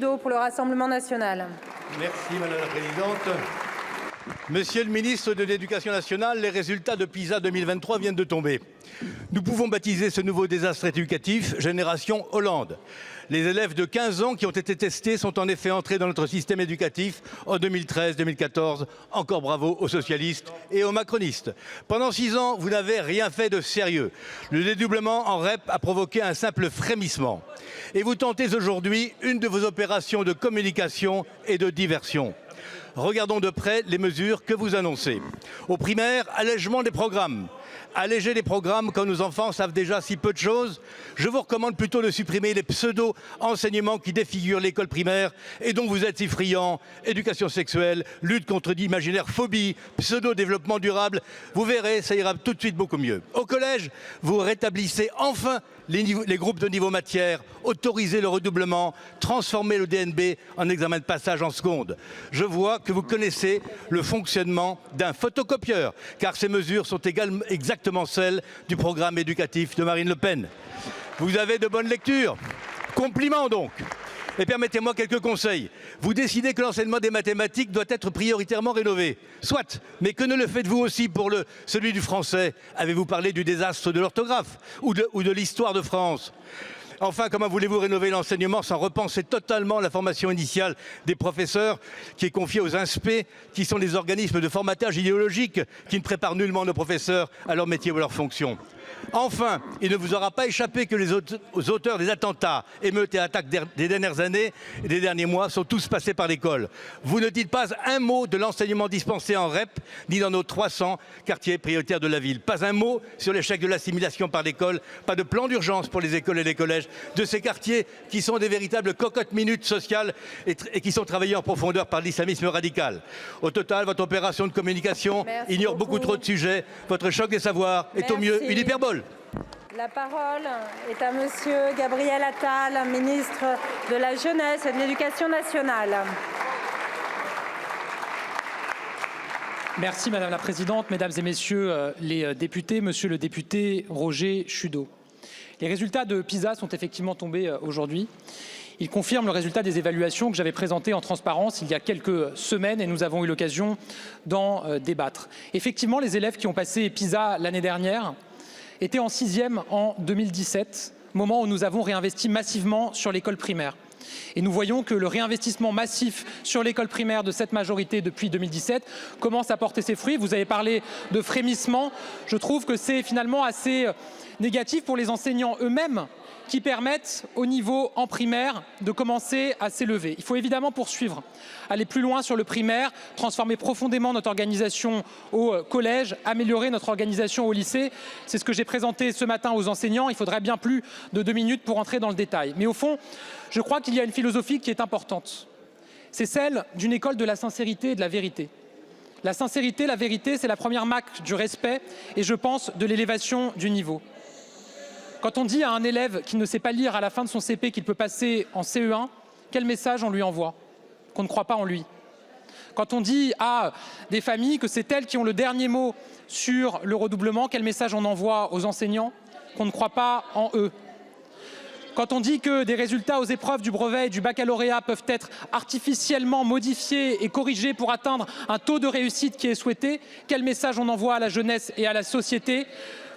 Pour le Rassemblement national. Merci Madame la Présidente. Monsieur le ministre de l'Éducation nationale, les résultats de PISA 2023 viennent de tomber. Nous pouvons baptiser ce nouveau désastre éducatif Génération Hollande. Les élèves de 15 ans qui ont été testés sont en effet entrés dans notre système éducatif en 2013-2014. Encore bravo aux socialistes et aux macronistes. Pendant 6 ans, vous n'avez rien fait de sérieux. Le dédoublement en REP a provoqué un simple frémissement. Et vous tentez aujourd'hui une de vos opérations de communication et de diversion. Regardons de près les mesures que vous annoncez. Au primaire, allègement des programmes. Alléger les programmes quand nos enfants savent déjà si peu de choses. Je vous recommande plutôt de supprimer les pseudo-enseignements qui défigurent l'école primaire et dont vous êtes si friands. Éducation sexuelle, lutte contre l'imaginaire phobie, pseudo-développement durable. Vous verrez, ça ira tout de suite beaucoup mieux. Au collège, vous rétablissez enfin les groupes de niveau matière, autorisez le redoublement, transformez le DNB en examen de passage en seconde. Je vois que vous connaissez le fonctionnement d'un photocopieur, car ces mesures sont exactement celles du programme éducatif de Marine Le Pen. Vous avez de bonnes lectures. Compliments donc. Et permettez-moi quelques conseils. Vous décidez que l'enseignement des mathématiques doit être prioritairement rénové. Soit, mais que ne le faites-vous aussi pour celui du français? Avez-vous parlé du désastre de l'orthographe ou de l'histoire de France? Enfin, comment voulez-vous rénover l'enseignement sans repenser totalement la formation initiale des professeurs qui est confiée aux INSPE, qui sont des organismes de formatage idéologique qui ne préparent nullement nos professeurs à leur métier ou à leur fonction? Enfin, il ne vous aura pas échappé que les auteurs des attentats, émeutes et attaques des dernières années et des derniers mois sont tous passés par l'école. Vous ne dites pas un mot de l'enseignement dispensé en REP, ni dans nos 300 quartiers prioritaires de la ville. Pas un mot sur l'échec de l'assimilation par l'école, pas de plan d'urgence pour les écoles et les collèges de ces quartiers qui sont des véritables cocottes-minutes sociales et qui sont travaillés en profondeur par l'islamisme radical. Au total, votre opération de communication ignore beaucoup trop de sujets. Votre choc des savoirs est au mieux une hyperbole. La parole est à Monsieur Gabriel Attal, ministre de la Jeunesse et de l'Éducation nationale. Merci Madame la Présidente, Mesdames et Messieurs les députés, Monsieur le député Roger Chudeau. Les résultats de PISA sont effectivement tombés aujourd'hui. Ils confirment le résultat des évaluations que j'avais présentées en transparence il y a quelques semaines et nous avons eu l'occasion d'en débattre. Effectivement, les élèves qui ont passé PISA l'année dernière étaient en 6e en 2017, moment où nous avons réinvesti massivement sur l'école primaire. Et nous voyons que le réinvestissement massif sur l'école primaire de cette majorité depuis 2017 commence à porter ses fruits. Vous avez parlé de frémissement. Je trouve que c'est finalement assez négatif pour les enseignants eux-mêmes qui permettent au niveau en primaire de commencer à s'élever. Il faut évidemment poursuivre, aller plus loin sur le primaire, transformer profondément notre organisation au collège, améliorer notre organisation au lycée. C'est ce que j'ai présenté ce matin aux enseignants. Il faudrait bien plus de 2 minutes pour entrer dans le détail. Mais au fond, je crois qu'il y a une philosophie qui est importante. C'est celle d'une école de la sincérité et de la vérité. La sincérité, la vérité, c'est la première marque du respect et je pense de l'élévation du niveau. Quand on dit à un élève qui ne sait pas lire à la fin de son CP qu'il peut passer en CE1, quel message on lui envoie? Qu'on ne croit pas en lui. Quand on dit à des familles que c'est elles qui ont le dernier mot sur le redoublement, quel message on envoie aux enseignants? Qu'on ne croit pas en eux. Quand on dit que des résultats aux épreuves du brevet et du baccalauréat peuvent être artificiellement modifiés et corrigés pour atteindre un taux de réussite qui est souhaité, quel message on envoie à la jeunesse et à la société?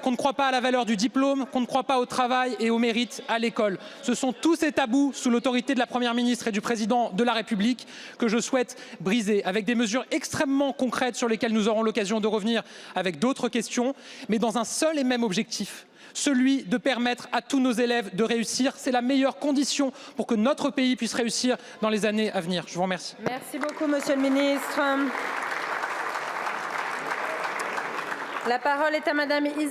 Qu'on ne croit pas à la valeur du diplôme, qu'on ne croit pas au travail et au mérite à l'école. Ce sont tous ces tabous sous l'autorité de la Première ministre et du Président de la République que je souhaite briser avec des mesures extrêmement concrètes sur lesquelles nous aurons l'occasion de revenir avec d'autres questions, mais dans un seul et même objectif. Celui de permettre à tous nos élèves de réussir. C'est la meilleure condition pour que notre pays puisse réussir dans les années à venir. Je vous remercie. Merci beaucoup, Monsieur le ministre. La parole est à Madame Isabelle.